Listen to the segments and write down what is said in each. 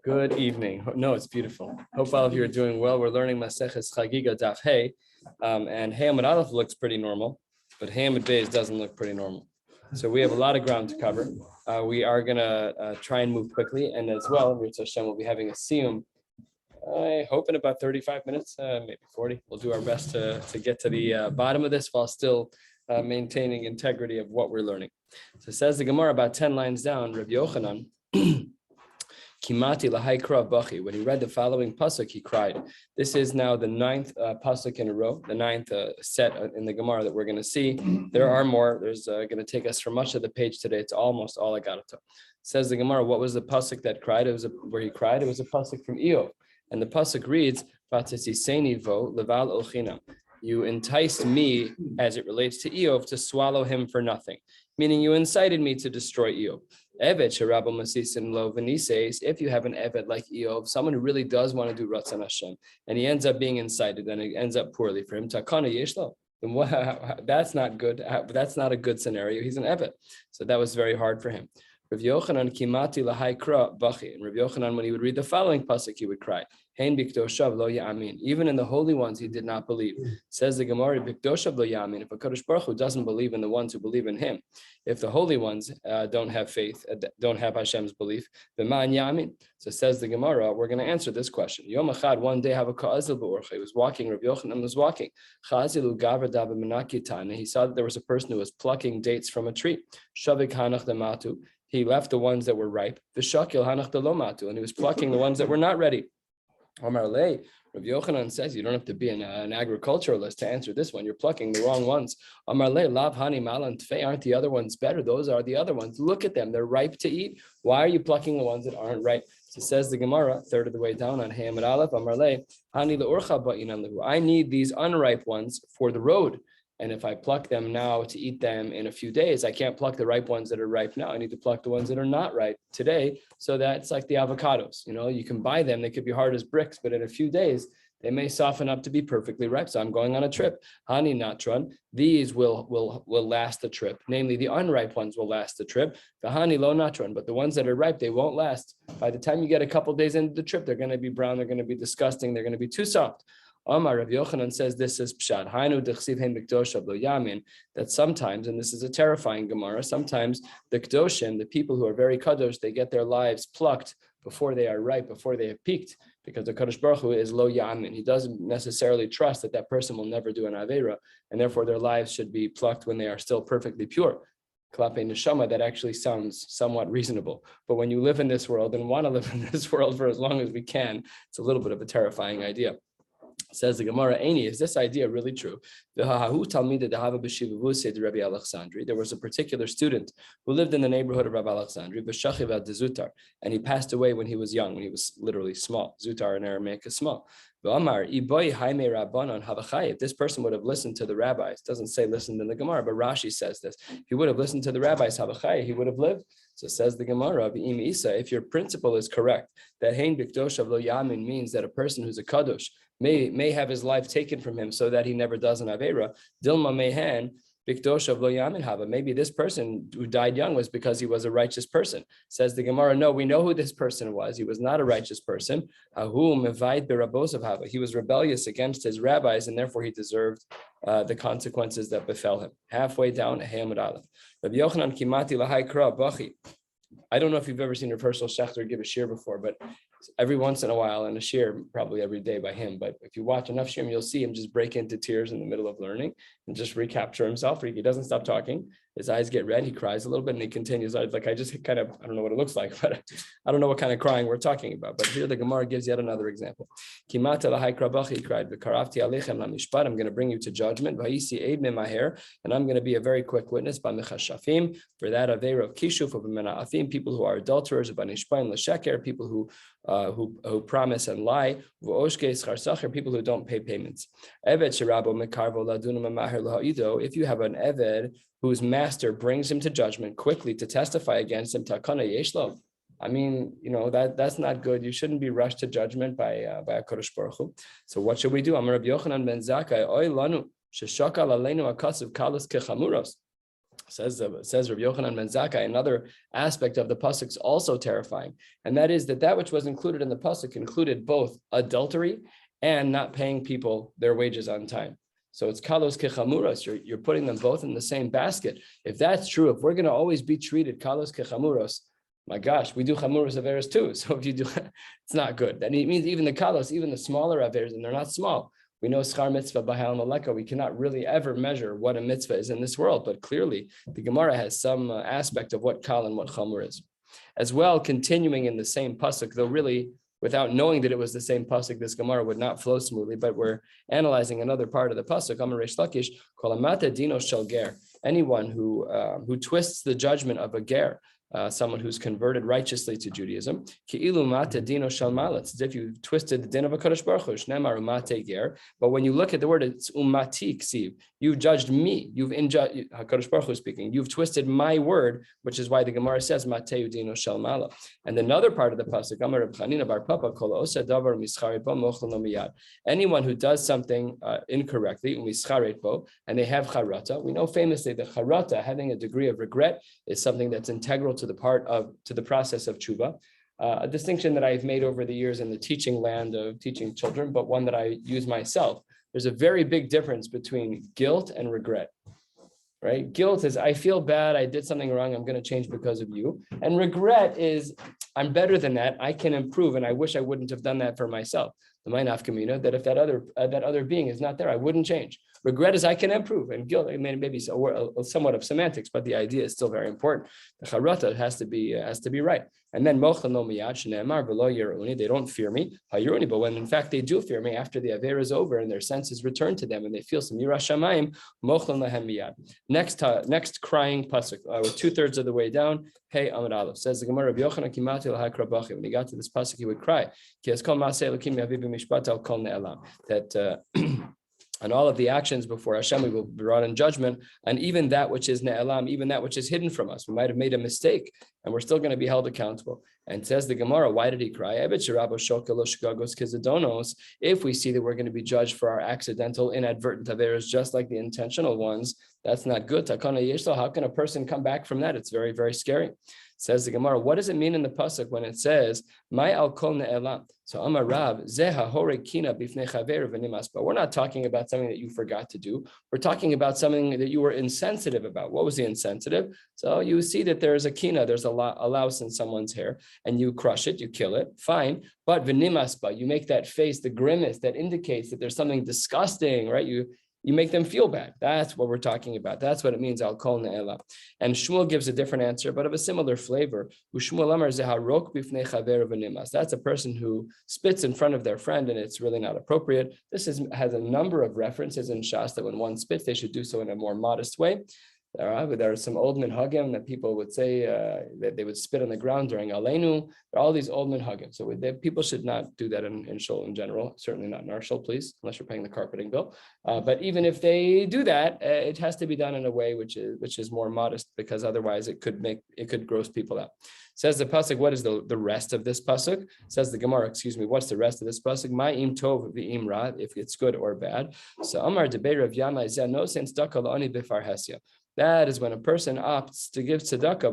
Good evening. No, it's beautiful. Hope all of you are doing well. We're learning Maseches Chagigah Daf Hey, and Hey Amud Aleph looks pretty normal, but Hey Amud Beis doesn't look pretty normal. So we have a lot of ground to cover. We are gonna try and move quickly, and as well, Ritz Hashem will be having a siyum. I hope in about 35 minutes, maybe 40. We'll do our best to get to the bottom of this while still maintaining integrity of what we're learning. So it says the Gemara about 10 lines down, Rabbi Yochanan. Kimati lahaikra bachi. When he read the following pasuk, he cried. This is now the ninth pasuk in a row, the ninth set in the Gemara that we're going to see. There are more. There's going to take us for much of the page today. It's almost all I got to. Says the Gemara, what was the pasuk that cried? It was where he cried. It was a pasuk from Eov, and the pasuk reads, "Vatisiseni vo leval olchinam." You enticed me, as it relates to Eov, to swallow him for nothing, meaning you incited me to destroy Eov. Eved sherabo masisin lo v'niseis. If you have an eved like Eov, someone who really does want to do Ratzon Hashem, and he ends up being incited, and it ends up poorly for him, takana yeshlo. That's not good. That's not a good scenario. He's an eved, so that was very hard for him. Rav Yochanan kimati lahaikra bachi. And Rav Yochanan, when he would read the following pasuk, he would cry. Hein bikdoshav lo ya'amin. Even in the holy ones, he did not believe. Says the Gemara, bikdoshav lo ya'amin. If a Kadosh Baruch Hu doesn't believe in the ones who believe in him, if the holy ones don't have faith, don't have Hashem's belief, b'ma'an ya'amin. So says the Gemara, we're going to answer this question. Yom Echad, one day, have a ka'azil b'orcha. He was walking. Rav Yochanan was walking. Chazilu gavra dava menakitane. He saw that there was a person who was plucking dates from a tree. Shavik hanach dematu. He left the ones that were ripe. V'shakil hanach delomatu, and he was plucking the ones that were not ready. Amar le, Rabbi Yochanan says you don't have to be an agriculturalist to answer this one. You're plucking the wrong ones. Amar le, lav hani malan tfei. Aren't the other ones better? Those are the other ones. Look at them. They're ripe to eat. Why are you plucking the ones that aren't ripe? So says the Gemara, third of the way down on Hey Amud Aleph. Amar le, hani leorcha ba'inan lehu. I need these unripe ones for the road. And if I pluck them now to eat them in a few days, I can't pluck the ripe ones that are ripe now. I need to pluck the ones that are not ripe today. So that's like the avocados. You know, you can buy them. They could be hard as bricks, but in a few days, they may soften up to be perfectly ripe. So I'm going on a trip. Hani natron. These will last the trip. Namely, the unripe ones will last the trip. The hani lo natron. But the ones that are ripe, they won't last. By the time you get a couple days into the trip, they're going to be brown. They're going to be disgusting. They're going to be too soft. Amar Rav Yochanan says this is pshat. Hainu dechsiv hein b'kdoshav lo yamin. That sometimes, and this is a terrifying Gemara, sometimes the kdoshim, the people who are very kadosh, they get their lives plucked before they are ripe, before they have peaked, because the Kadosh Baruch Hu is lo yamin. He doesn't necessarily trust that that person will never do an aveira, and therefore their lives should be plucked when they are still perfectly pure. Klape neshama, that actually sounds somewhat reasonable. But when you live in this world and want to live in this world for as long as we can, it's a little bit of a terrifying idea. Says the Gemara, Aini, is this idea really true? There was a particular student who lived in the neighborhood of Rabbi Alexandri, and he passed away when he was young, when he was literally small. Zutar in Aramaic is small. If this person would have listened to the rabbis, it doesn't say listened in the Gemara, but Rashi says this. If he would have listened to the rabbis, he would have lived. So says the Gemara, if your principle is correct, that hein bikdoshav lo yamin means that a person who's a kadosh may have his life taken from him so that he never does an avera. Dilma mehen bikdoshav lo yamin hava. Maybe this person who died young was because he was a righteous person. Says the Gemara, no, we know who this person was. He was not a righteous person. Ahu mevayit berabosav hava. He was rebellious against his rabbis, and therefore he deserved the consequences that befell him. Halfway down, Hey Amud Aleph. Rabbi Yochanan kimati lahaikra bachi. I don't know if you've ever seen Rav Hershel Schachter give a shiur before, but every once in a while, and a shiur probably every day by him. But if you watch enough shiurim, you'll see him just break into tears in the middle of learning and just recapture himself. He doesn't stop talking. His eyes get red. He cries a little bit and he continues. I don't know what it looks like, but I don't know what kind of crying we're talking about. But here the Gemara gives yet another example. Kimata lahai krabachi, he cried, v'karafti alechem lamishpat. I'm going to bring you to judgment. V'hisi eid memaher, and I'm going to be a very quick witness by mechashafim for that aveira of kishuf of mena'afim, people who are adulterers, banishpaim l'sheker, people who promise and lie, people who don't pay payments. If you have an eved whose master brings him to judgment quickly to testify against him, takana yeshlo. I mean, that's not good. You shouldn't be rushed to judgment by a Kadosh Baruch Hu. So what should we do? Amar Rabbi Yochanan ben Zakkai, oy lanu sheshakal aleinu akasav kalas kechamuros. Says Rabbi Yochanan ben Zakkai, another aspect of the pasuk is also terrifying, and that is that which was included in the pasuk included both adultery and not paying people their wages on time. So it's kalos kechamuros. You're putting them both in the same basket. If that's true, if we're going to always be treated kalos kechamuros, my gosh, we do chamuros averos too. So if you do, it's not good. That means even the kalos, even the smaller averos, and they're not small. We know schar mitzvah b'hal maleka. We cannot really ever measure what a mitzvah is in this world, but clearly the Gemara has some aspect of what kal and what chamur is. As well, continuing in the same pasuk, though really without knowing that it was the same pasuk, this Gemara would not flow smoothly, but we're analyzing another part of the pasuk. Amar Reish Lakish, kol amata dino shel ger. Anyone who twists the judgment of a ger, someone who's converted righteously to Judaism, ki'ilu mate dino shel malat. It's as if you twisted the din of a Kadosh Baruch Hu. Shneimar umate ger. But when you look at the word, it's umati ksiv. You've judged me. Kadosh Baruch Hu speaking. You've twisted my word, which is why the Gemara says mateu dino shel mala. And another part of the pasuk, Amar Reb Chanina bar Papa, kol osa davar mischaret bo mochel no miyad. Anyone who does something incorrectly, umischaret bo, and they have charata. We know famously that charata, having a degree of regret, is something that's integral to the process of tshuva, a distinction that I've made over the years in the teaching land of teaching children, but one that I use myself. There's a very big difference between guilt and regret, right? Guilt is, I feel bad, I did something wrong, I'm going to change because of you. And regret is, I'm better than that, I can improve, and I wish I wouldn't have done that for myself. The mind nafkamina, that if that other being is not there, I wouldn't change. Regret is I can improve, and guilt, I mean, maybe somewhat of semantics, but the idea is still very important. The charata has to be right. And then mochel no miyad shene'emar v'lo yiruni, they don't fear me, hayiruni, but when in fact they do fear me after the aver is over and their senses return to them and they feel some yirah shamayim, mochel lahem miyad. Next crying pasuk, we're 2/3 of the way down. Hey Amud Aleph says the Gemara, Rabbi Yochanan kimati l'hakrabachim. When he got to this pasuk, he would cry. Ki es kol maaseh elokim yaviv b'mishpat al kol ne'elam. That and all of the actions before Hashem, we will be brought in judgment, and even that which is ne'elam, even that which is hidden from us. We might have made a mistake, and we're still going to be held accountable. And says the Gemara, why did he cry? If we see that we're going to be judged for our accidental, inadvertent averos, just like the intentional ones, that's not good. How can a person come back from that? It's very, very scary. Says the Gemara, what does it mean in the pasuk when it says "My al kol ne'elam"? So Amar Rav zeha hore kina bifnei chaver v'nimas. But we're not talking about something that you forgot to do. We're talking about something that you were insensitive about. What was the insensitive? So you see that there's a kina, there's a louse in someone's hair, and you crush it, you kill it, fine. But v'nimasba, you make that face, the grimace that indicates that there's something disgusting, right? You make them feel bad. That's what we're talking about. That's what it means, al kol ne'ela. And Shmuel gives a different answer, but of a similar flavor. That's a person who spits in front of their friend, and it's really not appropriate. This has a number of references in Shas that when one spits, they should do so in a more modest way. There are some old minhagim that people would say that they would spit on the ground during Aleinu. There are all these old minhagim. So people should not do that in shul in general, certainly not in our shul, please, unless you're paying the carpeting bill. But even if they do that, it has to be done in a way which is more modest, because otherwise it could gross people out. Says the pasuk, what is the rest of this pasuk? Says the Gemara, what's the rest of this pasuk? Ma'im tov v'im ra, if it's good or bad. So Amar debei Rav Yana zeh no sense dakal ani b'far hesya. That is when a person opts to give tzedakah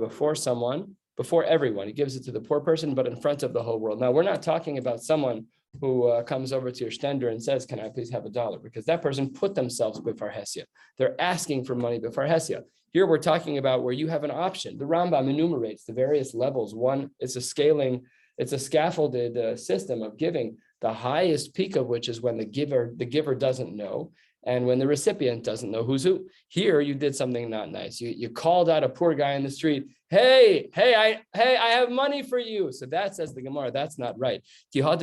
before everyone. He gives it to the poor person, but in front of the whole world. Now, we're not talking about someone who comes over to your stender and says, can I please have $1? Because that person put themselves before Hesia. They're asking for money before Hesia. Here we're talking about where you have an option. The Rambam enumerates the various levels. One, it's a scaffolded system of giving, the highest peak of which is when the giver doesn't know, and when the recipient doesn't know who's who. Here, you did something not nice. You called out a poor guy in the street. Hey, I have money for you. So that says the Gemara, that's not right. He saw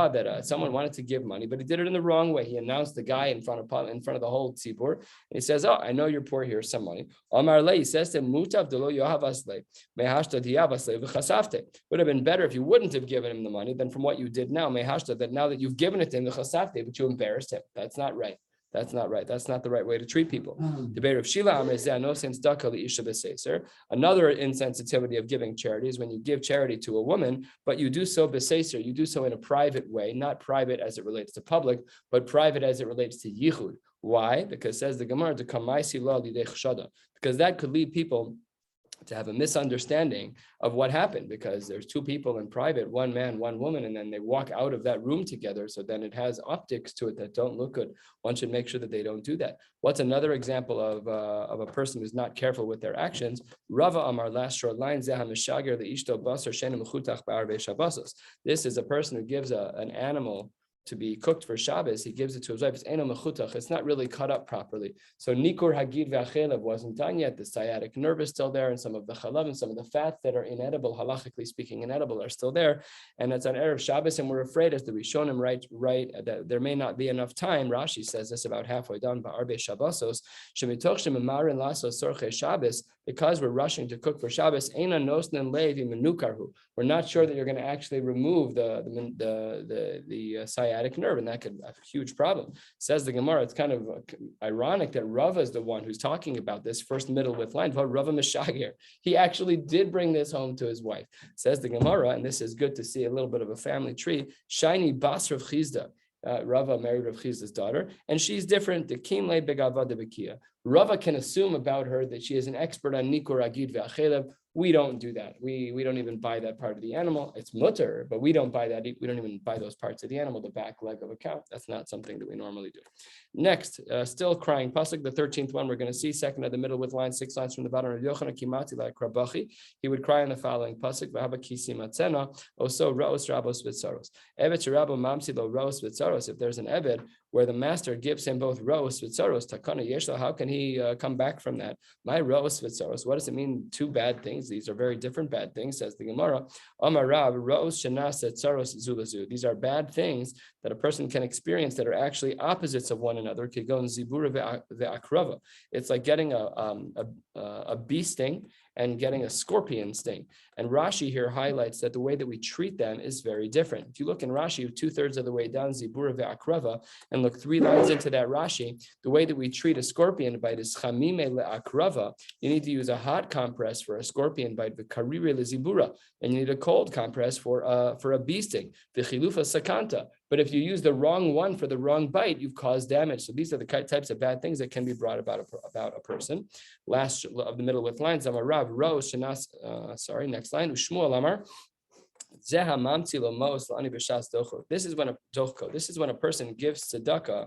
that someone wanted to give money, but he did it in the wrong way. He announced the guy in front of the whole tzibur, and he says, "Oh, I know you're poor. Here's some money." He says to him, would have been better if you wouldn't have given him the money than from what you did now. That now that you've given it to him, but you embarrassed him. That's not right. That's not right. That's not the right way to treat people. Another insensitivity of giving charity is when you give charity to a woman, but you do so beseser, you do so in a private way, not private as it relates to public, but private as it relates to yichud. Why? Because says the Gemara, because that could lead people to have a misunderstanding of what happened, because there's two people in private, one man, one woman, and then they walk out of that room together. So then it has optics to it that don't look good. One should make sure that they don't do that. What's another example of a person who's not careful with their actions? Rava Amar, last short line, this is a person who gives an animal to be cooked for Shabbos. He gives it to his wife. It's not really cut up properly. So nikur hagid ve'achelev wasn't done yet. The sciatic nerve is still there, and some of the chalav and some of the fats that are inedible, halachically speaking, inedible, are still there. And that's on Erev Shabbos, and we're afraid, as the Rishonim write that there may not be enough time. Rashi says this about halfway done. Ba'arbe Shabbosos shemitoch shemamarin lasos sorche Shabbos, because we're rushing to cook for Shabbos. Eina nosnen levi menukarhu. We're not sure that you're going to actually remove the sciatic nerve, and that could have a huge problem. Says the Gemara, it's kind of ironic that Rava is the one who's talking about this first middle with line. Rava Meshagir, he actually did bring this home to his wife. Says the Gemara, and this is good to see a little bit of a family tree. Shiny Bas Rav Chizda. Rava married Rav Chizda's daughter, and she's different. The Kimle Begava de Bekia. Rava can assume about her that she is an expert on Nikur Agid ve'achelev. We don't do that. We don't even buy that part of the animal. It's mutter, but we don't buy that. We don't even buy those parts of the animal, the back leg of a cow. That's not something that we normally do. Next, still crying pasuk, the 13th one we're going to see, second at the middle with line, 6 lines from the bottom. He would cry in the following pasuk. If there's an eved where the master gives him both roos vitzaros takana yeshla, how can he come back from that? My roos vitzaros. What does it mean? Two bad things. These are very different bad things, says the Gemara. Amar Rav roos shenas tzaros zulazu. These are bad things that a person can experience that are actually opposites of one another. Kigon zibura ve'akrava. It's like getting a bee sting and getting a scorpion sting. And Rashi here highlights that the way that we treat them is very different. If you look in Rashi, 2/3 of the way down, Zibura ve'akrava, and look 3 lines into that Rashi, the way that we treat a scorpion bite is chamime le'akrava. You need to use a hot compress for a scorpion bite, v'karire le'zibura, and you need a cold compress for a bee sting, v'chilufa sakanta. But if you use the wrong one for the wrong bite, you've caused damage. So these are the types of bad things that can be brought about a person. Last of the middle with lines, Amar Rav, Ros, Shanas, next line, Ushmuel Amar. This is when a person gives tzedakah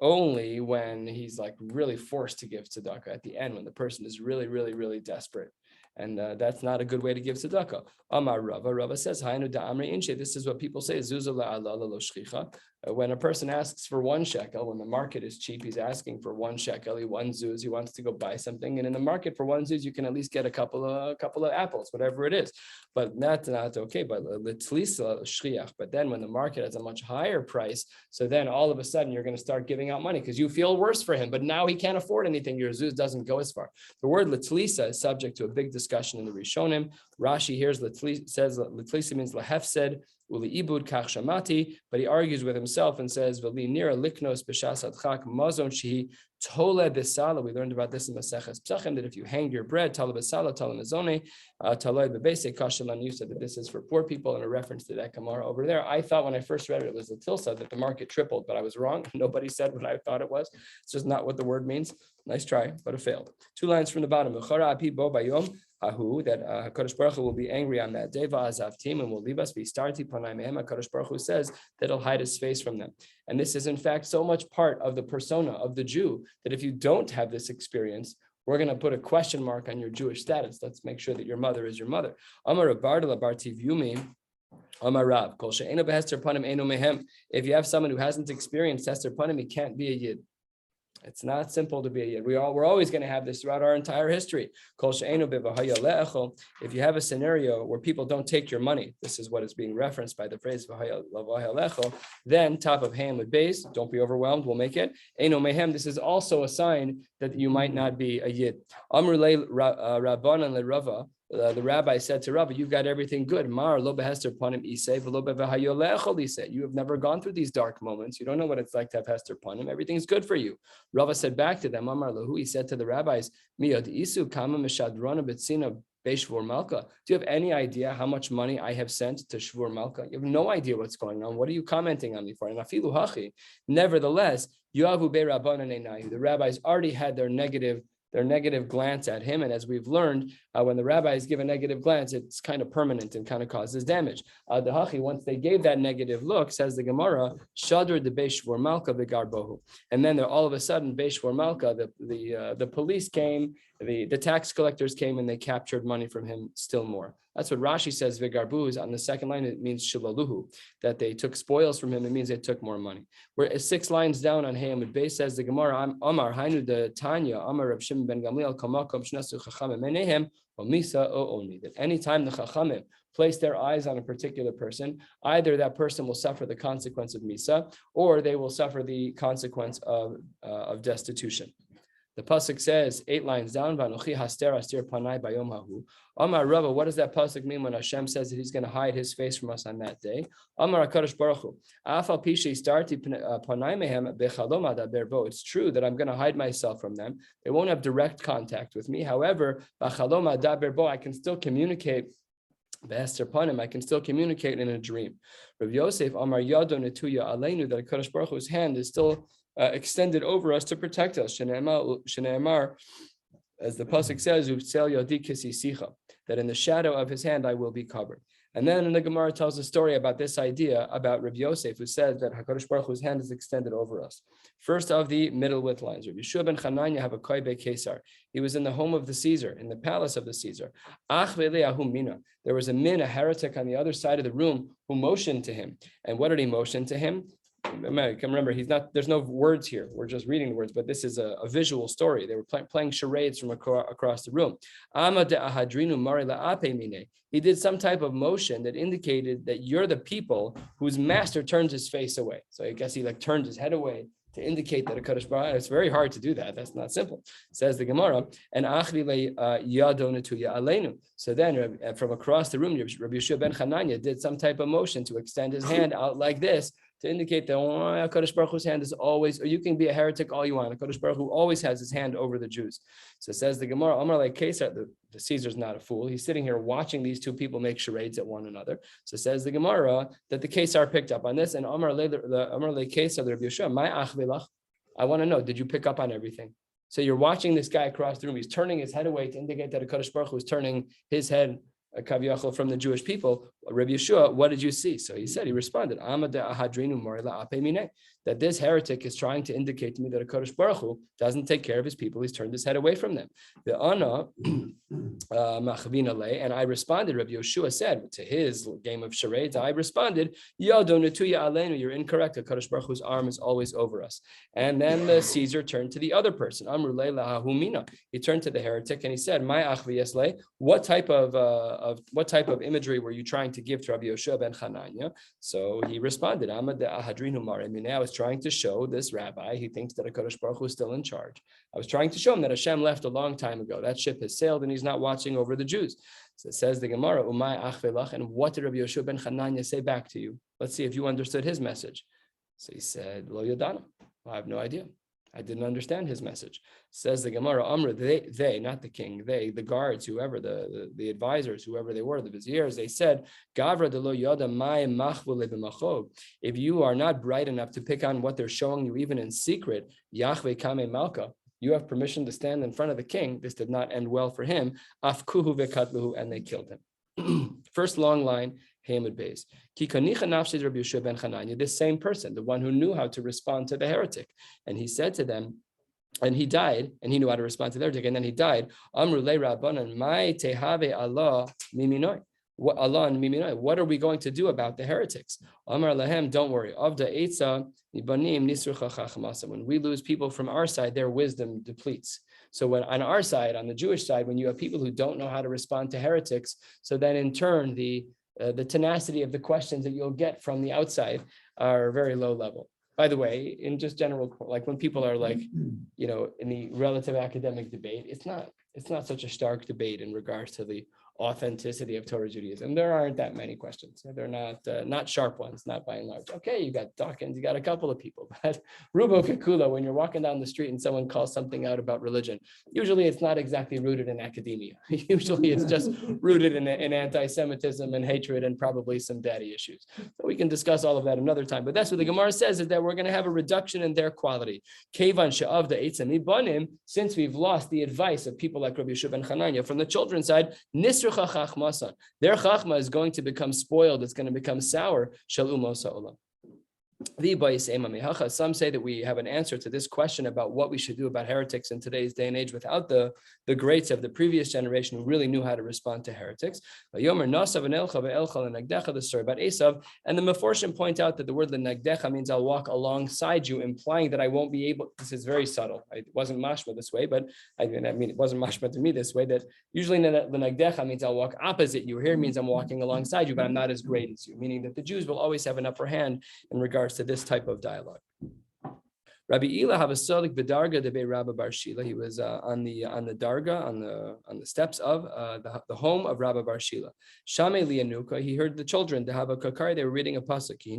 only when he's like really forced to give tzedakah at the end, when the person is really, really, really desperate. And that's not a good way to give tzedakah. Amar Rava. Rava says, this is what people say. When a person asks for 1 shekel, when the market is cheap, he's asking for 1 shekel, 1 zuz, he wants to go buy something. And in the market for 1 zuz, you can at least get a couple of apples, whatever it is. But that's not okay. But then when the market has a much higher price, so then all of a sudden you're going to start giving out money because you feel worse for him. But now he can't afford anything. Your zuz doesn't go as far. The word litlisa is subject to a big discussion in the Rishonim. Rashi here says litlisa means lahefsed, uli ibud kach shamati, but he argues with himself and says v'li nira liknos b'shas adchak mazon shehi tole besala. We learned about this in Maseches Psachim, that if you hang your bread, tole besala, tole mezone, tole bebese kashalan. You said that this is for poor people, in a reference to that Gemara over there. I thought when I first read it, it was the tilsa, that the market tripled, but I was wrong. Nobody said what I thought it was. It's just not what the word means. Nice try, but it failed. 2 lines from the bottom. That HaKadosh Baruch Hu will be angry on that day, and will leave us. HaKadosh Baruch Hu says that he'll hide his face from them. And this is in fact so much part of the persona of the Jew that if you don't have this experience, we're going to put a question mark on your Jewish status. Let's make sure that your mother is your mother. Amar Bardala Bartiv Yumi. Amar Rav. If you have someone who hasn't experienced Hester Panim, he can't be a Yid. It's not simple to be a Yid. We're always going to have this throughout our entire history. If you have a scenario where people don't take your money, this is what is being referenced by the phrase, then top of hand with base, don't be overwhelmed, we'll make it. This is also a sign that you might not be a Yid. The rabbi said to Rabbi, you've got everything good. You have never gone through these dark moments. You don't know what it's like to have hester panim. Everything's good for you. Rava said back to them, he said to the rabbis, Beishvur Malka. Do you have any idea how much money I have sent to Shvur Malka? You have no idea what's going on. What are you commenting on me for? And afilu hachi, nevertheless, Yoavu be Rabbanan Einayu. The rabbis already had their negative glance at him. And as we've learned, when the rabbis give a negative glance, it's kind of permanent and kind of causes damage. The Hachi, once they gave that negative look, says the Gemara, Shadr de Beishvur Malka Begarbohu. And then all of a sudden, Beishvur Malka, the police came, the tax collectors came, and they captured money from him still more. That's what Rashi says, Vigarbu is on the second line, it means Shilaluhu, that they took spoils from him, it means they took more money. Where 6 lines down on Hayamid Bey says the Gemara, Amar, Hainu de Tanya, Amar Rav Shimon ben Gamliel, Kamakom Shnasu Chachamim Menehem, Omisa O Oni, that anytime the Chachamim place their eyes on a particular person, either that person will suffer the consequence of Misa, or they will suffer the consequence of destitution. The pasuk says 8 lines down, "Vanochi haster panai bayom hahu." Amar Rava, what does that pasuk mean when Hashem says that He's going to hide His face from us on that day? Amar Hakadosh Baruch Hu, afal pishi starti panai mehem bechalom adaber. It's true that I'm going to hide myself from them. They won't have direct contact with me. However, bechalom adaber, I can still communicate. I can still communicate in a dream. Rav Yosef Amar Yado Netuya Aleinu, that Hakadosh Baruch Hu's hand is still extended over us to protect us. Shneimar, as the pasuk says, that in the shadow of his hand I will be covered. And then the Gemara tells a story about this idea about Rabbi Yosef, who says that HaKadosh Baruch Hu's hand is extended over us. First of the middle width lines, Rabbi Yeshua ben Chananya have a koibe Caesar. He was in the home of the Caesar, in the palace of the Caesar. There was a heretic on the other side of the room who motioned to him. And what did he motion to him? Remember, there's no words here. We're just reading the words, but this is a visual story. They were playing charades from across the room. He did some type of motion that indicated that you're the people whose master turns his face away. So I guess he turned his head away to indicate that a Kadosh Baruch Hu, it's very hard to do that. That's not simple. Says the Gemara, and so then from across the room, Rabbi Yeshua ben Chananya did some type of motion to extend his hand out like this, to indicate that HaKadosh Baruch Hu's hand is always, or you can be a heretic all you want. HaKadosh Baruch Hu always has his hand over the Jews. So it says the Gemara, Amar like Caesar, the Caesar's not a fool. He's sitting here watching these two people make charades at one another. So it says the Gemara that the Caesar picked up on this, and Amar like Caesar, the Rabbi Yeshua, my achvilach, I want to know, did you pick up on everything? So you're watching this guy across the room. He's turning his head away to indicate that HaKadosh Baruch Hu is turning his head Kaviyachol from the Jewish people. Rabbi Yeshua, what did you see? So he responded, that this heretic is trying to indicate to me that HaKadosh Baruch Hu doesn't take care of his people. He's turned his head away from them. The Ana and I responded, Rabbi Yeshua said to his game of charades, I responded, you're incorrect. HaKadosh Baruch Hu's arm is always over us. And then the Caesar turned to the other person. He turned to the heretic and he said, what type of imagery were you trying to give to Rabbi Yeshua ben Chananya? So he responded, I was trying to show this rabbi, he thinks that HaKadosh Baruch Hu is still in charge. I was trying to show him that Hashem left a long time ago. That ship has sailed and he's not watching over the Jews. So it says the Gemara, and what did Rabbi Yeshua ben Chananya say back to you? Let's see if you understood his message. So he said, Lo Yadana. I have no idea. I didn't understand his message. Says the Gemara, Amr, they, not the king, they, the guards, whoever, the advisors, whoever they were, the viziers, they said, Gavra de lo yada mai machvule b'machov. If you are not bright enough to pick on what they're showing you, even in secret, Yahweh kame malka, you have permission to stand in front of the king. This did not end well for him. Afkuhu vekatluhu, and they killed him. First long line, Hamid Beis. This same person, the one who knew how to respond to the heretic. And he said to them, and he died, and he knew how to respond to the heretic, and then he died. Amru le Rabbanan, mai tehave Allah miminoi. What are we going to do about the heretics? Amar lahem, don't worry. Avda eitza ibanim nisrucha chachmasa. When we lose people from our side, their wisdom depletes. So when on our side, on the Jewish side, when you have people who don't know how to respond to heretics, so then in turn the tenacity of the questions that you'll get from the outside are very low level. By the way, in just general, like when people are in the relative academic debate, it's not such a stark debate in regards to the authenticity of Torah Judaism. There aren't that many questions. They're not sharp ones, not by and large. Okay, you got Dawkins, you got a couple of people, but Rubo Kekula, when you're walking down the street and someone calls something out about religion, usually it's not exactly rooted in academia. Usually it's just rooted in anti-Semitism and hatred and probably some daddy issues. So we can discuss all of that another time. But that's what the Gemara says, is that we're going to have a reduction in their quality. Kevan she'av the eitzim ibanim, since we've lost the advice of people like Rabbi Yeshua ben Chananya from the children's side, nisrucha chachmasan. Their chachma is going to become spoiled. It's going to become sour. Shalom osa olam. Some say that we have an answer to this question about what we should do about heretics in today's day and age without the greats of the previous generation who really knew how to respond to heretics. The story about Esav, and the Meforshim point out that the word lenagdecha means I'll walk alongside you, implying that I won't be able. This is very subtle. It wasn't mashma this way, but I mean it wasn't mashma to me this way. That usually lenagdecha means I'll walk opposite you. Here means I'm walking alongside you, but I'm not as great as you. Meaning that the Jews will always have an upper hand in regards to this type of dialogue. Rabbi Ila have a solik b'darga de Rabbi Bar Shila. He was on the darga on the steps of the home of Rabbi Bar Shila. Shame lianuka. He heard the children to have a kakar. They were reading a pasuk. He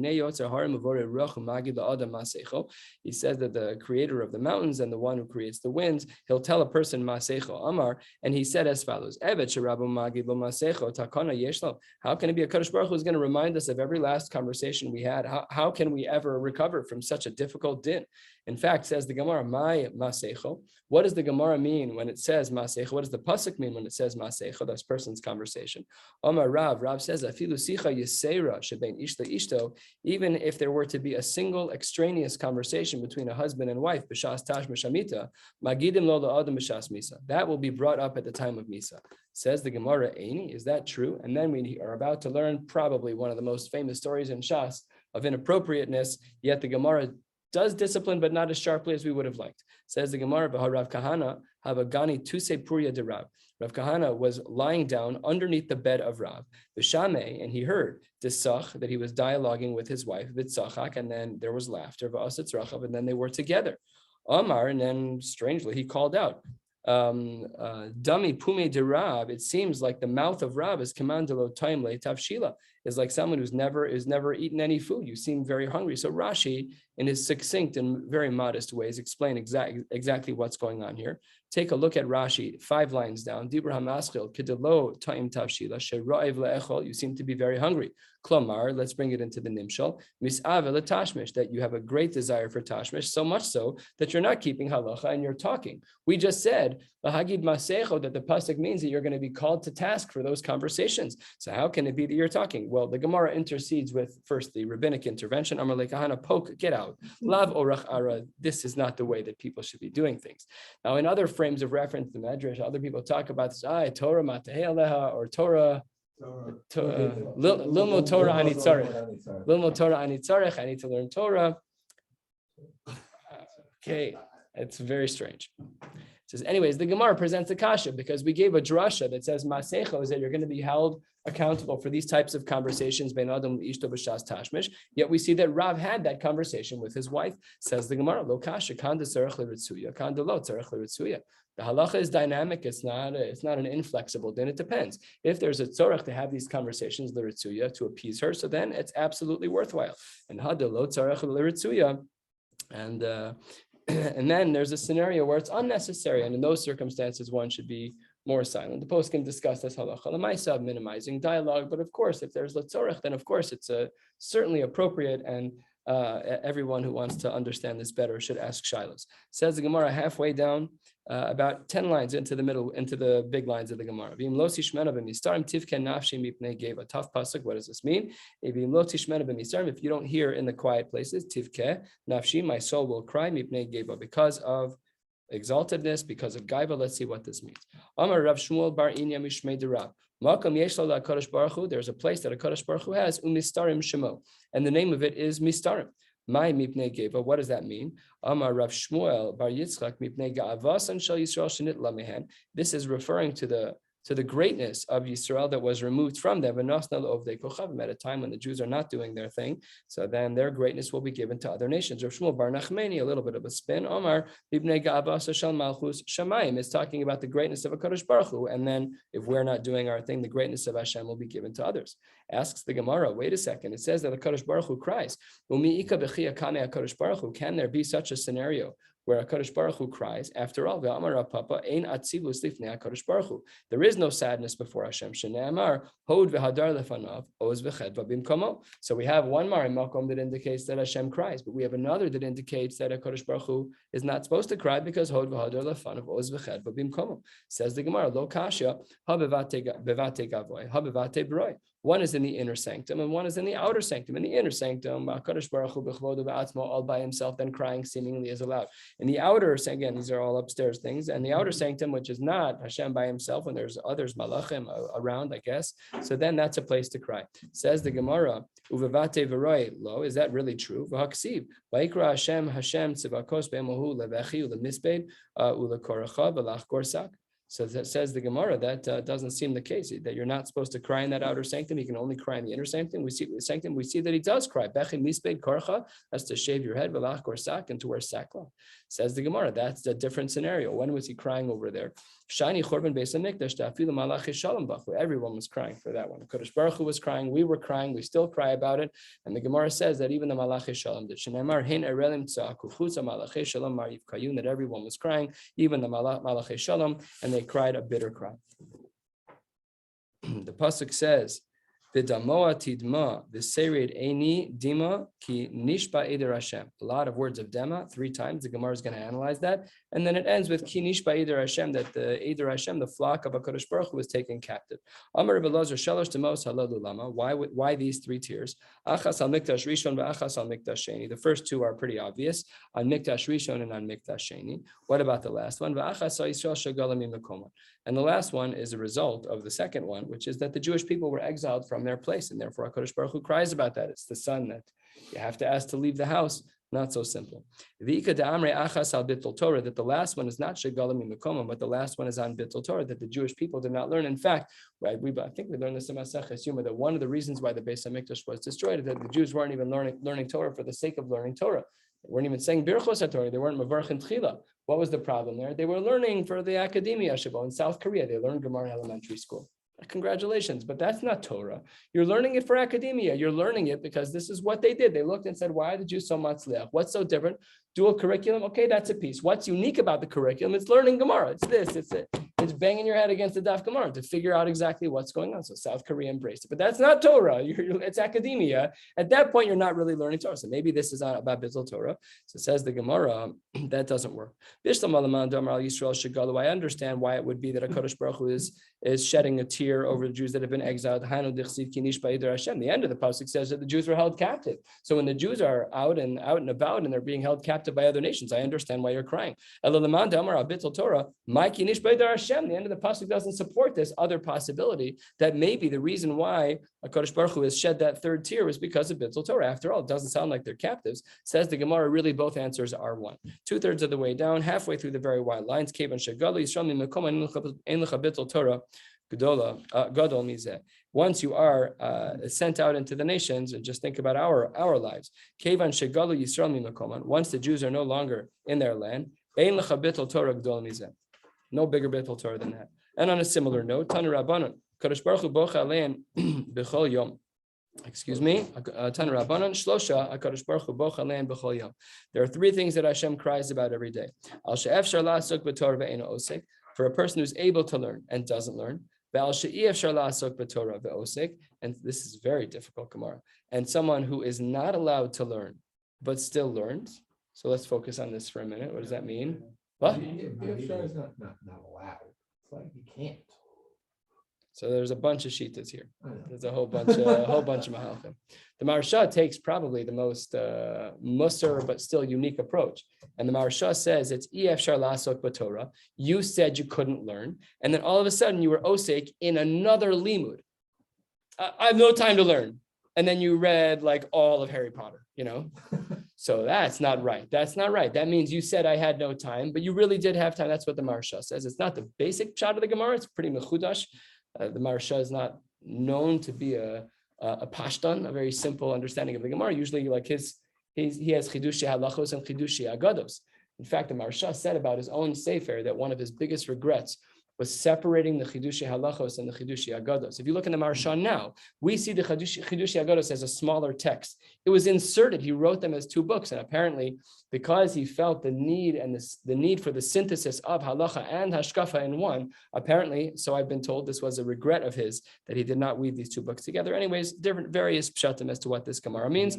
says that the creator of the mountains and the one who creates the winds, he'll tell a person masecho amar, and he said as follows: Evet sherabu magid lo masecho takana yeshlo. How can it be a Kadosh Baruch Hu is going to remind us of every last conversation we had? How can we ever recover from such a difficult din? In fact, says the Gemara, my masecho. What does the Gemara mean when it says masecho? What does the pasuk mean when it says masecho? That's person's conversation. Omar Rav says, afilu sicha yisera shebein ish ishto. Even if there were to be a single extraneous conversation between a husband and wife, b'shas tash mishamita, magidim lo la'adam b'shas misa. That will be brought up at the time of misa. Says the Gemara, Eini, is that true? And then we are about to learn probably one of the most famous stories in Shas of inappropriateness. Yet the Gemara does discipline, but not as sharply as we would have liked. Says the Gemara, Rav Kahana Havagani Tuse Purya de Rav. Rav Kahana was lying down underneath the bed of Rav, V'shame, and he heard Disach, that he was dialoguing with his wife, V'tzachak, and then there was laughter, V'asatz Rachav, and then they were together. Amar, and then strangely he called out, Dami Pume de Rav. It seems like the mouth of Rav is commandalo time le tavshila, is like someone who's never eaten any food. You seem very hungry. So Rashi, in his succinct and very modest ways, explain exactly what's going on here. Take a look at Rashi, 5 lines down. Dibra hamaschil kedelo taim tavshila she'ra'ev le'echol. You seem to be very hungry. Klomar, let's bring it into the nimshal. Mis'ave letashmish, that you have a great desire for tashmish, so much so that you're not keeping halacha and you're talking. We just said lahagid masecho, that the pasuk means that you're going to be called to task for those conversations. So how can it be that you're talking? Well, the Gemara intercedes with first the rabbinic intervention. Amar lekahana, poke, get out. Lav orach ara. This is not the way that people should be doing things. Now, in other frames of reference, the Medrash, other people talk about this. Torah matahei aleha, or Torah. Lilmo Torah anitzarech. Lilmo Torah anitzarech. I need to learn Torah. Okay, it's very strange. It says, anyways, the Gemara presents a kasha because we gave a drasha that says masecho is that you're going to be held accountable for these types of conversations. Ben adam ishto b'shas tashmish. Yet we see that Rav had that conversation with his wife. Says the Gemara, lo kasha kan de'tzarech l'ritzuya, kan de'lo tzarech l'ritzuya. The halacha is dynamic. It's not an inflexible. Then it depends. If there's a tzorech to have these conversations l'ritzuya to appease her, so then it's absolutely worthwhile. And had de'lo tzarech l'ritzuya, and then there's a scenario where it's unnecessary, and in those circumstances, one should be more silent. The post can discuss this halacha l'maisa, minimizing dialogue, but of course, if there's l'tzorech, then of course it's certainly appropriate, and everyone who wants to understand this better should ask shilos. Says the Gemara halfway down, about 10 lines into the middle, into the big lines of the Gemara. Tough pasuk. What does this mean? If you don't hear in the quiet places, tivke nafshi, my soul will cry because of exaltedness, because of gaiva. Let's see what this means. Amar Rav Shmuel bar Inya mishmei derab. There's a place that a Kadosh Baruch Hu has, umistarim shemo, and the name of it is mistarim. My mipnei geva. What does that mean? Amar Rav Shmuel bar Yitzchak mipnei ga'avasan shel Yisrael shenit lamehen. This is referring to the to the greatness of Yisrael that was removed from them, at a time when the Jews are not doing their thing. So then their greatness will be given to other nations. Rav Shmuel Bar Nachmani, a little bit of a spin. Omar Ibnei Ga'avasa Shel Malchus Shamayim is talking about the greatness of a Kadosh Baruch Hu, and then if we're not doing our thing, the greatness of Hashem will be given to others. Asks the Gemara, wait a second. It says that the Kadosh Baruch Hu cries. Can there be such a scenario where HaKadosh Baruch Hu cries? After all, there is no sadness before Hashem. So we have one Mar in Malkom that indicates that Hashem cries, but we have another that indicates that HaKadosh Baruch Hu is not supposed to cry because Hod v'Hadar lefanav oz v'ched v'bimkomo. Says the Gemara, Lo kasha ha bevate gavoy ha bevate broi. One is in the inner sanctum and one is in the outer sanctum. In the inner sanctum, HaKadosh Baruch Hu b'chvodo b'atzmo, all by himself, then crying seemingly is allowed. In the outer, again, these are all upstairs things, and the outer sanctum, which is not Hashem by himself, when there's others, malachim, around, I guess, so then that's a place to cry. Says the Gemara, uvevate v'roi lo, is that really true? V'haksiv, v'ikra Hashem tzivakos be'emohu levechi u'lemisped u'lekoracha v'lach gorsak. So that says the Gemara that doesn't seem the case, that you're not supposed to cry in that outer sanctum. You can only cry in the inner sanctum. We see that he does cry. Bechi misped korcha, that's to shave your head, velach gorsak, and to wear sackcloth. Says the Gemara, that's a different scenario. When was he crying over there? Shani chorban beis hamikdash ta'afilu malachi shalom bachu. Everyone was crying for that one. Kadosh Baruch Hu was crying. We were crying. We still cry about it. And the Gemara says that even the malachi shalom did. Shneimar hein erelim tza'aku chutza malachi shalom mar yivkayun, that everyone was crying, even the malachi shalom, and they cried a bitter cry. The pasuk says, "V'damoa tidma v'sered eini dima ki nishba eder Hashem." A lot of words of dema 3 times. The Gemara is going to analyze that, and then it ends with ki nishba eder Hashem, that the eder Hashem, the flock of HaKadosh Baruch Hu, was taken captive. Amar Rabbi Elazar shalosh temos halalu lama. Why these 3 tiers? Achas al mikdash rishon v'achas al mikdash sheni. The first 2 are pretty obvious, on mikdash rishon and on mikdash sheni. What about the last one? V'achas al Yisrael shagalam mimakomah. And the last one is a result of the second one, which is that the Jewish people were exiled from their place, and therefore HaKadosh Baruch Hu cries about that. It's the son that you have to ask to leave the house. Not so simple. That the last one is not Shegalim Mimakomah, but the last one is on Bittul Torah, that the Jewish people did not learn. In fact, right, I think we learned this in Maseches Yoma, that one of the reasons why the Beis HaMikdash was destroyed is that the Jews weren't even learning Torah for the sake of learning Torah. They weren't even saying Birchos HaTorah. They weren't Mavarchin Tchila. What was the problem there? They were learning for the academia Shabbat in South Korea. They learned Gemara in elementary school. Congratulations, but that's not Torah. You're learning it for academia. You're learning it because this is what they did. They looked and said, why are the Jews so matzliach? What's so different? Dual curriculum, okay, that's a piece. What's unique about the curriculum? It's learning Gemara. It's this, it's it. It's banging your head against the Daf Gemara to figure out exactly what's going on. So South Korea embraced it, but that's not Torah. It's academia. At that point, you're not really learning Torah. So maybe this is about Bittul Torah. So says the Gemara, that doesn't work. I understand why it would be that HaKadosh Baruch Hu is shedding a tear over the Jews that have been exiled. The end of the pasuk says that the Jews were held captive. So when the Jews are out and about and they're being held captive by other nations, I understand why you're crying. The end of the pasuk doesn't support this other possibility that maybe the reason why HaKadosh Baruch Hu has shed that 3rd tier was because of Bittul Torah. After all, it doesn't sound like they're captives. Says the Gemara, really both answers are one. 2/3 of the way down, halfway through the very wide lines. Once you are sent out into the nations, and just think about our lives. Once the Jews are no longer in their land, no bigger Bittul Torah than that. And on a similar note, Tanu Rabbanon, Kadosh Baruch Hu bocha alein b'chol yom. Tanu Rabbanon shlosha HaKadosh Baruch Hu bocha alein b'chol yom. There are 3 things that Hashem cries about every day. Al she'efshar la'asok b'torah ve'eino osek, for a person who's able to learn and doesn't learn. Ve'al she'efshar la'asok b'torah ve'osek, and this is very difficult, Gemara. And someone who is not allowed to learn but still learns. So let's focus on this for a minute. What does that mean? What? Efshar is not allowed. It's like you can't. So there's a bunch of shitas here. There's a whole bunch of mahalchim. The Maharsha takes probably the most musar but still unique approach. And the Maharsha says it's efshar la'asok b'torah. You said you couldn't learn, and then all of a sudden you were osek in another limud. I have no time to learn, and then you read like all of Harry Potter. So that's not right. That's not right. That means you said I had no time, but you really did have time. That's what the Maharsha says. It's not the basic shot of the Gemara. It's pretty mechudash. The Maharsha is not known to be a pashtan, a very simple understanding of the Gemara. Usually, like he has chidushi halachos and chidushi agados. In fact, the Maharsha said about his own sefer that one of his biggest regrets was separating the chidushi halachos and the chidushi agados. If you look in the Maharsha now, we see the chidushi agados as a smaller text. It was inserted. He wrote them as two books, and apparently, because he felt the need and the need for the synthesis of halacha and hashkafa in one, apparently, so I've been told, this was a regret of his that he did not weave these two books together. Anyways, different various pshatim as to what this Gemara means.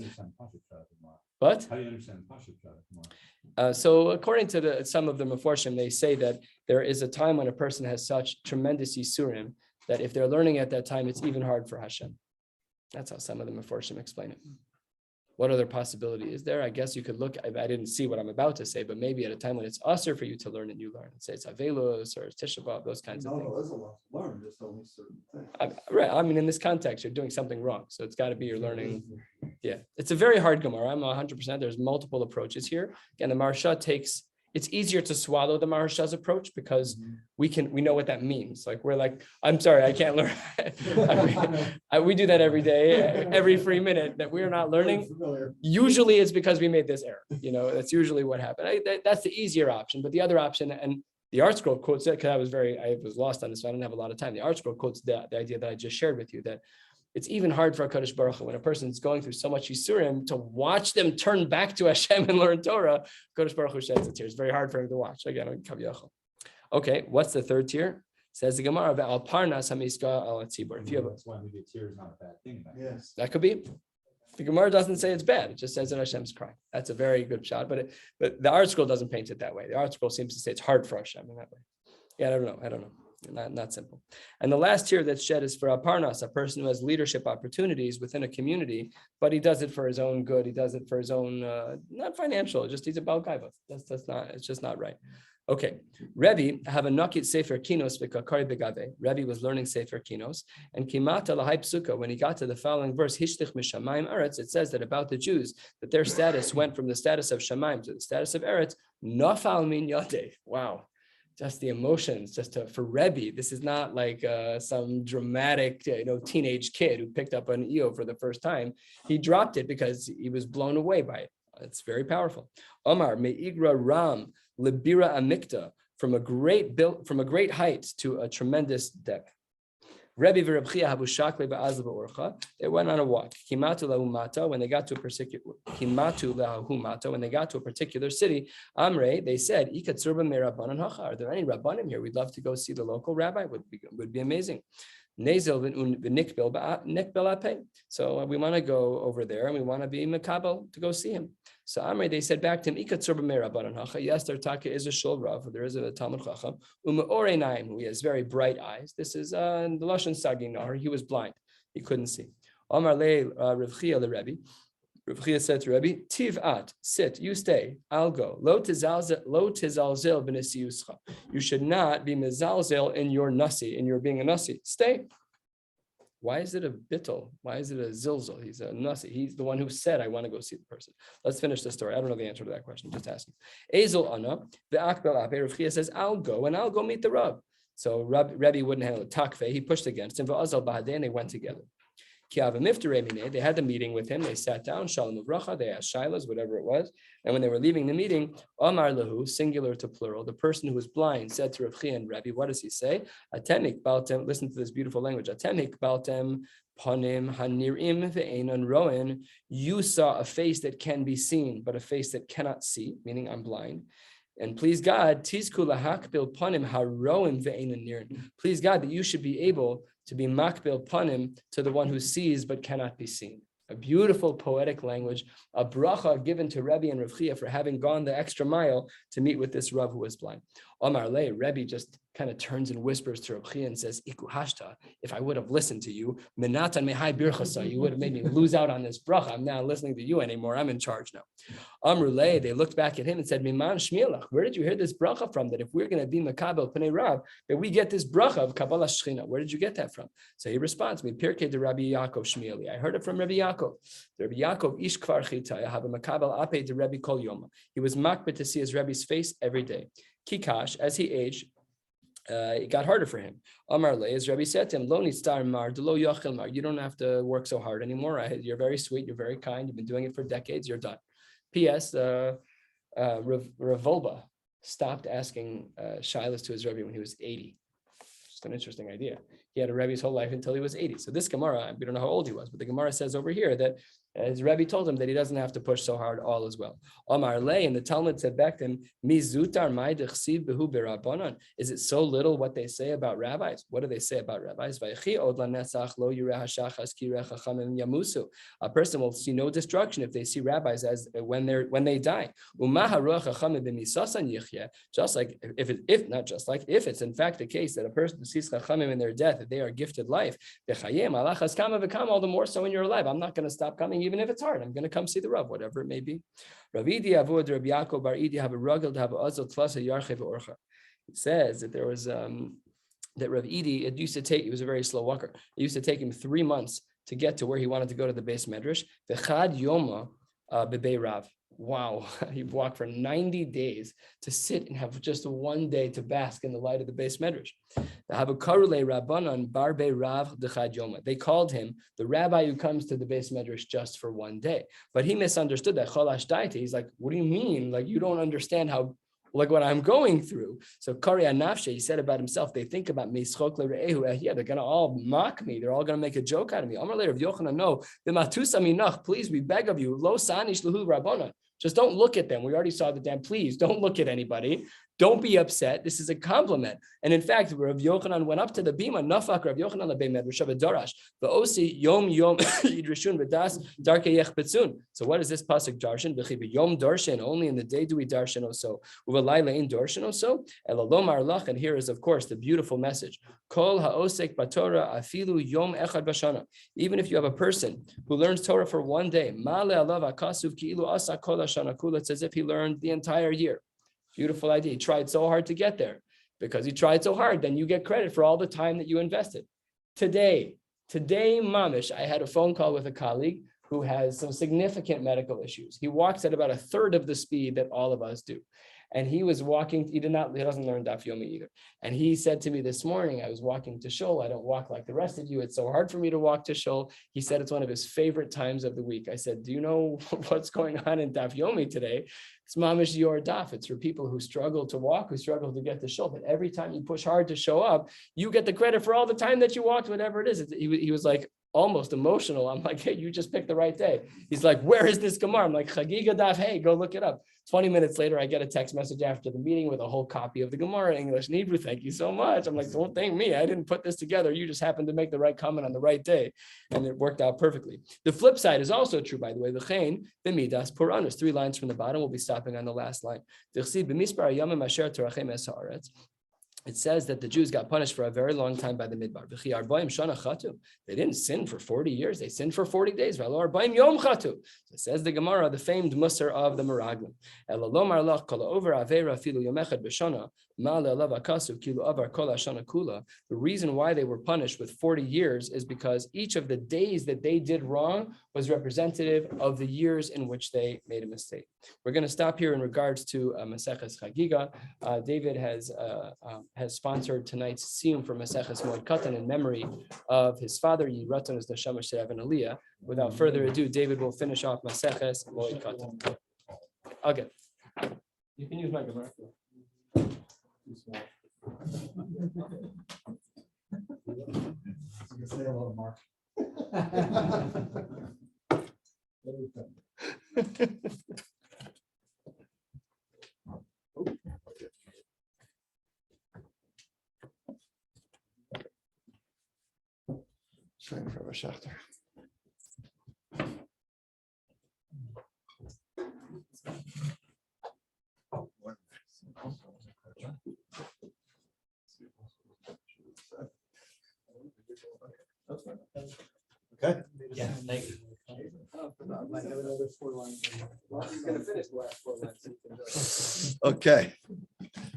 But how do you understand Pashat? so according to some of the Meforshim, they say that there is a time when a person has such tremendous yisurim that if they're learning at that time, it's even hard for Hashem. That's how some of the Meforshim explain it. What other possibility is there? I guess you could look, I didn't see what I'm about to say, but maybe at a time when it's usher for you to learn and you learn. Let's say it's Avelos or it's Tisha B'Av, those kinds of things. No, there's a lot to learn, just only certain things. Right. I mean, in this context, you're doing something wrong. So it's got to be you're learning. Yeah. It's a very hard Gemara. I'm 100%. There's multiple approaches here. Again, the Maharsha it's easier to swallow the Maharsha's approach because we know what that means. Like, we're like, I'm sorry, I can't learn. We do that every day, every free minute that we're not learning. Usually it's because we made this error. That's usually what happened. That's the easier option. But the other option, and the Art Scroll quotes it, because I was lost on this, so I didn't have a lot of time. The Art Scroll quotes the idea that I just shared with you, that it's even hard for a Kadosh Baruch Hu when a person's going through so much Yisurim to watch them turn back to Hashem and learn Torah. Kadosh Baruch Hu sheds a tear. It's very hard for him to watch. Again, okay, what's the third tier? Says the Gemara, Al Parnas Hamiska Al Tzibur. If you have That's why maybe a tear is not a bad thing. Yes. that could be. The Gemara doesn't say it's bad. It just says that Hashem's crying. That's a very good shot. But the Art Scroll doesn't paint it that way. The Art Scroll seems to say it's hard for Hashem in that way. Yeah, I don't know. Not simple. And the last tier that's shed is for a parnas, a person who has leadership opportunities within a community, but he does it for his own good. He does it for his own, not financial, just he's a bal gaiva. It's just not right. Okay, Rebbe have a nakit sefer kinos v'kakari begave. Rebbe was learning sefer kinos, and kimata lahai psuka. When he got to the following verse, hishtich mishamayim eretz, it says that about the Jews that their status went from the status of shamayim to the status of eretz. Nafal min yadeh. Wow. Just the emotions, for Rebbe, this is not like some dramatic, teenage kid who picked up an EO for the first time. He dropped it because he was blown away by it. It's very powerful. Omar me'igra ram libira amikta, from a great height to a tremendous depth. Rebbe v'Reb Habu Shakle ba'azla ba'orcha. They went on a walk. Kimatu lahumata, when they got to a particular city. Amre, they said, Ikatzurba me'Rabbanan hacha. Are there any Rabbanim here? We'd love to go see the local rabbi. Would be amazing. Nezel v'nikbel ape. So we want to go over there and we want to be mekabel to go see him. So Amre, they said back to him, Ikatzurba me'Rabbanan hacha. Yes, their taka is a shul rav. There is a Talmud Chacham. Ume'oreinaim, who has very bright eyes. This is the Lashon Sagi Nahar. He was blind. He couldn't see. Amar le Rav Chia le Rebbe. Rav Chia said to Rebbe, Tiv'at, sit, you stay, I'll go. Lo tizalzel b'nesiyuscha. You should not be mezalzel in your nasi, in your being a nasi. Stay. Why is it a bittul? Why is it a zilzal? He's a nasi. He's the one who said, I want to go see the person. Let's finish the story. I don't know the answer to that question. Just asking. Ezel ana, the akbel ape. Rav Chia says, I'll go and I'll go meet the Rav. So Rebbe wouldn't handle it. Takve, he pushed against him. V'azal bahadeh, and they went together. They had the meeting with him. They sat down, shalom uvracha. They asked shilas, whatever it was. And when they were leaving the meeting, Amar lahu, singular to plural, the person who was blind said to Rav Chia and Rebbe, what does he say? Atemik baltem. Listen to this beautiful language. Atemik baltem panim hanirim ve'enon roen. You saw a face that can be seen, but a face that cannot see, meaning I'm blind. And please God, tizku lahakbil panim haroim ve'enon nirin. Please God that you should be able to be makbil panim to the one who sees but cannot be seen. A beautiful poetic language, a bracha given to Rebbe and Rav Chia for having gone the extra mile to meet with this Rav who was blind. Omar le, Rebbe just kind of turns and whispers to Rabbi and says, Iku hashta, if I would have listened to you, Menatan mehai birchasa, you would have made me lose out on this bracha. I'm not listening to you anymore. I'm in charge now. Amrulay, they looked back at him and said, Miman shmielach, where did you hear this bracha from? That if we're going to be makabel pnei Rav, that we get this bracha of Kabbalah Shechina. Where did you get that from? So he responds, Mi pirkei de Rabbi Yaakov Shmieli. I heard it from Rabbi Yaakov. The Rabbi Yaakov ish kvar chita, I have a makabel ape de Rabbi kol yoma. He was makbet to see his Rebbe's face every day. Kikash, as he aged, it got harder for him. Amar le, as Rabbi said to him, Lo nitztar mar, de lo yochel mar. You don't have to work so hard anymore. You're very sweet. You're very kind. You've been doing it for decades. You're done. P.S. Revolba stopped asking shilas to his Rebbe when he was 80. Just an interesting idea. He had a Rebbe his whole life until he was 80. So this Gemara, we don't know how old he was, but the Gemara says over here that his Rebbe told him that he doesn't have to push so hard, all as well. Omar Le, and the Talmud said back to him, Mi zutar mai dechsiv behu berabanan. Is it so little what they say about rabbis? What do they say about rabbis? Vaychi od lanetzach lo yireh hashachas kireh chachamim yamusu. A person will see no destruction if they see rabbis as when they die. Umaha ruach chachamim b'misasan yichye. Just like if it's in fact the case that a person sees chachamim in their death, that they are gifted life. B'chayim alachas kama v'kama, all the more so when you're alive. I'm not going to stop coming. Even if it's hard, I'm going to come see the Rav, whatever it may be. It says that there was that Rav Idi, he was a very slow walker. It used to take him 3 months to get to where he wanted to go to the base medrash. V'chad yoma bebei Rav. Wow, he walked for 90 days to sit and have just 1 day to bask in the light of the base medrash. They called him the rabbi who comes to the base medrash just for 1 day. But he misunderstood that. He's like, what do you mean? Like, you don't understand how, like what I'm going through. So Karya Nafshe, he said about himself, they think about me, yeah, they're going to all mock me. They're all going to make a joke out of me. Amar later of Yochanan, no, please, we beg of you, lo sanish lahu rabbanon. Just don't look at them. We already saw the damn. Please don't look at anybody. Don't be upset. This is a compliment. And in fact, Rav Yochanan went up to the bima. Nafak Rav Yochanan lebemed Rishav Darash. V'osi yom yidrishun v'das darkei yechpetzun. So what is this pasuk darshan? V'chi yom darshan. Only in the day do we darshan also. U'v'layla in darshan also. Elalomar lach. And here is of course the beautiful message. Kol ha'osek b'Torah afilu yom echad b'shana. Even if you have a person who learns Torah for 1 day, ma'ale alav akasuv ki'ilu asa kol ha'shana kula. It's as if he learned the entire year. Beautiful idea. He tried so hard to get there. Because he tried so hard, then you get credit for all the time that you invested. Today, mamish, I had a phone call with a colleague who has some significant medical issues. He walks at about 1/3 of the speed that all of us do. And he was walking, he doesn't learn Daf Yomi either. And he said to me this morning, I was walking to shul. I don't walk like the rest of you. It's so hard for me to walk to shul. He said it's one of his favorite times of the week. I said, do you know what's going on in Daf Yomi today? It's mamish your daf. It's for people who struggle to walk, who struggle to get to shul. But every time you push hard to show up, you get the credit for all the time that you walked, whatever it is. He was like, almost emotional. I'm like, hey, you just picked the right day. He's like, where is this Gemara? I'm like, Chagigah daf, hey, go look it up. 20 minutes later, I get a text message after the meeting with a whole copy of the Gemara in English and Hebrew. Thank you so much. I'm like, don't thank me. I didn't put this together. You just happened to make the right comment on the right day. And it worked out perfectly. The flip side is also true, by the way. V'chein b'midas puranus. 3 lines from the bottom. We'll be stopping on the last line. It says that the Jews got punished for a very long time by the Midbar. They didn't sin for 40 years. They sinned for 40 days. It says the Gemara, the famed Musar of the Meraglim. The reason why they were punished with 40 years is because each of the days that they did wrong was representative of the years in which they made a mistake. We're going to stop here in regards to Maseches Chagigah. David has sponsored tonight's siyum for Maseches Moed Katan in memory of his father, Yiraton as the Shamash Sherav and Aliyah. Without further ado, David will finish off Maseches Moed Katan. Okay. You can use my Gemara. Say hello, Mark. Trying for a Shachter. That's fine. Okay. Yeah, thank you. Might have another 4 lines. He's gonna finish the last 4 lines. so you can just- Okay.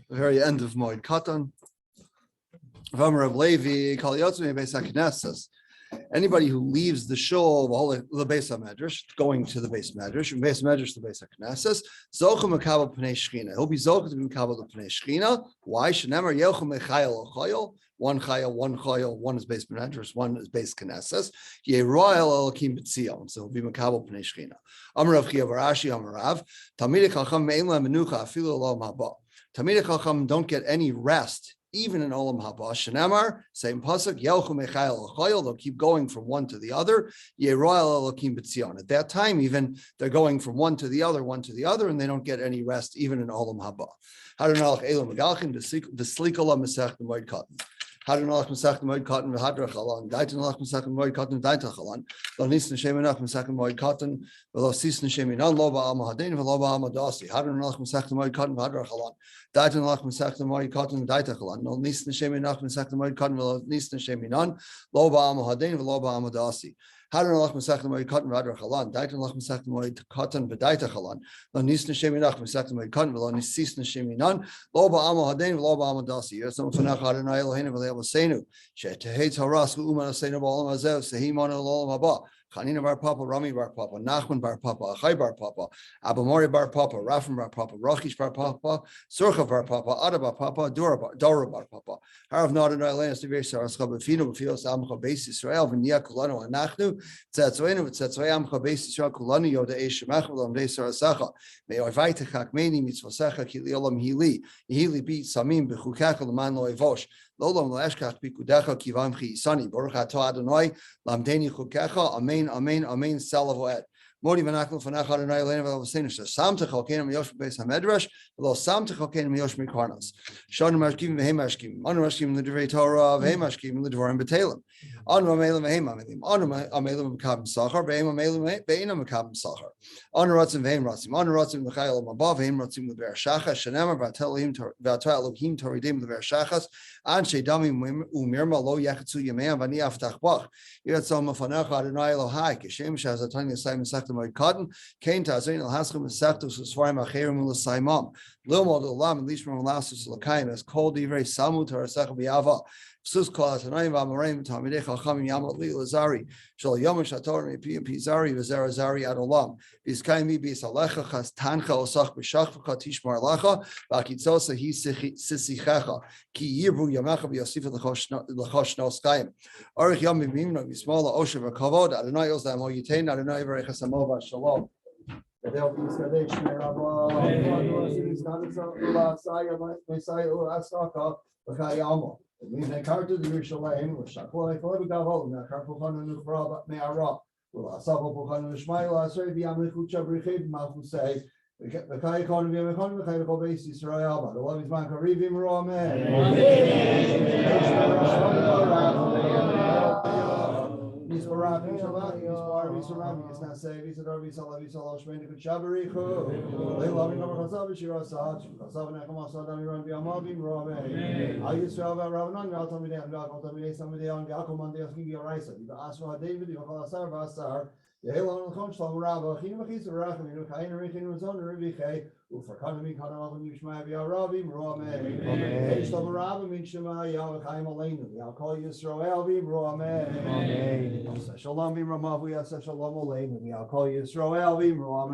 The very end of Moed Katan. V'amar Levi, Kol Yotzei Beis HaKnesses. Anybody who leaves the shul, the Beis HaMedrash, going to the Beis HaMedrash, from Beis HaMedrash to Beis HaKnesses, Zochum Mekabel Pnei Shechina. He'll be Zochum to be Mekabel Pnei Shechina. Why? Shenemar Yochum Mechayel Ochayel. One chayil, one is Beis HaMedrash, one is Beis Knesses. Yeroyel Elokim B'Tzion. So he'll be Mekabel Pnei Shechina. Amar Rav Chiya bar Ashi, Amar Rav. Talmidei Chacham Me'en La'hem Menucha Afilu Olam Haba. Talmidei Chacham don't get any rest, even in Olam Haba. Shenemar, same pasuk, Yelchum Mechayel Ochayel, they'll keep going from one to the other. Yeroyel Elokim B'Tzion. At that time, even they're going from one to the other, and they don't get any rest, even in Olam Haba. Hadonalach Elam Megalchim, V'Slikola Masech the Moed Katan. Hadonalach Masech the Moed Katan, V'Hadrach Alan. Daitanalach Masech the Moed Katan, Daitach Alan. Lo Nisn Sheminach Masech the Moed Katan, V'Lo Sisn Sheminan, Lo Ba'al Mahadein, V'Lo Ba'al Madasi. Hadonalach Masech the Moed Katan, V'Hadrach Alan. Daitanalach Masech the Moed Katan, Daitach Alan. Lo Nisn Sheminach Masech the Moed Katan, V'Lo Nisn Sheminan, Lo Ba'al Mahadein, V'Lo Ba'al Madasi. Hadonalach Masech the Moed Katan, V'Hadrach Alan. Daitanalach Masech the Moed Katan, V'Daitach Alan. Lo Nisn Sheminach Masech the Moed Katan, V'Lo Nisn Sheminan, Lo Ba'al Mahadein, V'Lo Ba'al Madasi. Yosem Fanach Adonai Eloheinu V'Leil V'Seinu. Shetehetz Haras V'Uman Aseinu Ba'olam Hazev Sehimon Olam Haba. Chanina bar Papa, Rami bar Papa, Nachman bar Papa, Achai bar Papa, Abamori bar Papa, Rafim bar Papa, Rachish bar Papa, Surcha bar Papa, Ada bar Papa, Dora bar Papa. Harav not an island to be Sarascha Befino, Befios Amcha Beis Israel, Venia Kulano and Nachnu, Tzatzoenu, Tzatzoe Amcha Beis Israel, Kulani Yoda Eshemach, Lam De Sarasacha, May Ovaitachak Meni, Mitzvasecha, Kili Olam Hili, Hili beat Samim, Bechukach, Man Loivosh. Lolom Lashkach Bikudecha Kivam Chisani Baruch Atah Adonai Lamdeni Chukecha Amen Amen Amen Salavoet Modi Vanakul Fanach Adonai Elena V'Lavosenish Sam Techalkenim Yosh Beis HaMedrash V'Lo Sam Techalkenim Yosh Mikarnas Shon Mashkim V'Hem Mashkim Anu Mashkim L'Divrei Torah V'Hem Mashkim L'Dvarim B'Telem Anu Amelim V'Hem Amelim Anu Amelim V'Kabim Sachar V'Hem Amelim V'Einam V'Kabim Sachar Anu Ratzim V'Hem Ratzim Anu Ratzim L'Chayel Mabah V'Hem Ratzim L'Ber Shachas Shenemar V'Atel Elohim Toridim L'Ber Shachas An Sheidamim Umirma Lo Yachetzu Yameim V'Ani Aftach Bach Yitzom Fanach Adonai Elohai Kishem Shazatan Yisai Mesach Moed Katan Kain Tazayin Al Haschem Mesachtus Svarim Acherim L'Saimam Lilmod Olam and Lishmer Lasus L'Kain as Kol Divrei Samu Tarasach B'Yava Sus Kol Atanayim V'Amoreim Talmidei Chachamim Yamat Li Lazari Shal Yom Shator Mepi Pizari V'Zer Azari Ad Olam V'Izkaim Mi B'Is Alecha Chas Tancha Osach B'Shach V'Cha Tishmar Lacha V'Akitzosa Hi Sisichecha Ki Yirbu Yamecha V'Yosif L'Chosh Noskayim Arich Yom B'Mimno V'Smola Osher V'Kavod Adonai Ozdam O Yitein Adonai V'Rechas Amo V'Shalom. They carted the Yerushalayim, which I call it, we got hold of that. Carpochan and Nukra, Me'ara. Well, Asaba Pochan and Shmail, Asri, Biamichu Chabrichid, Mafusay. The Kaikon of Yamikon, the Kaikon base Israel, but the love is man, Karivim Rome. He's for Rabbi Shabbat, he's for Rabbi Shabbat, he's not saved, he's a Rabbi Salavi Salav Shmein, good Shabarichu. They love him over Kasav, Shira Sach, Kasav Nekama Sadam, Ran Biamavim Rome. I used to have a Ravanan, Galtamide, and Galtamide, somebody on Galcoman, the Asking Raisa, the Asra David, the Valasar Vasar. Yehel on Konch Lam Rabba, Chinamachis Rachim, Kain Rikin was on Ribiche, Ufakanami Kanam Yushma Rabbi, Rome, Lam Rabba, Minshama, Yahweh Alenu, I'll call you Israel, Rome, Shalom Bim Ramav, we have Shalom Alenu, I'll call you Israel, Rome,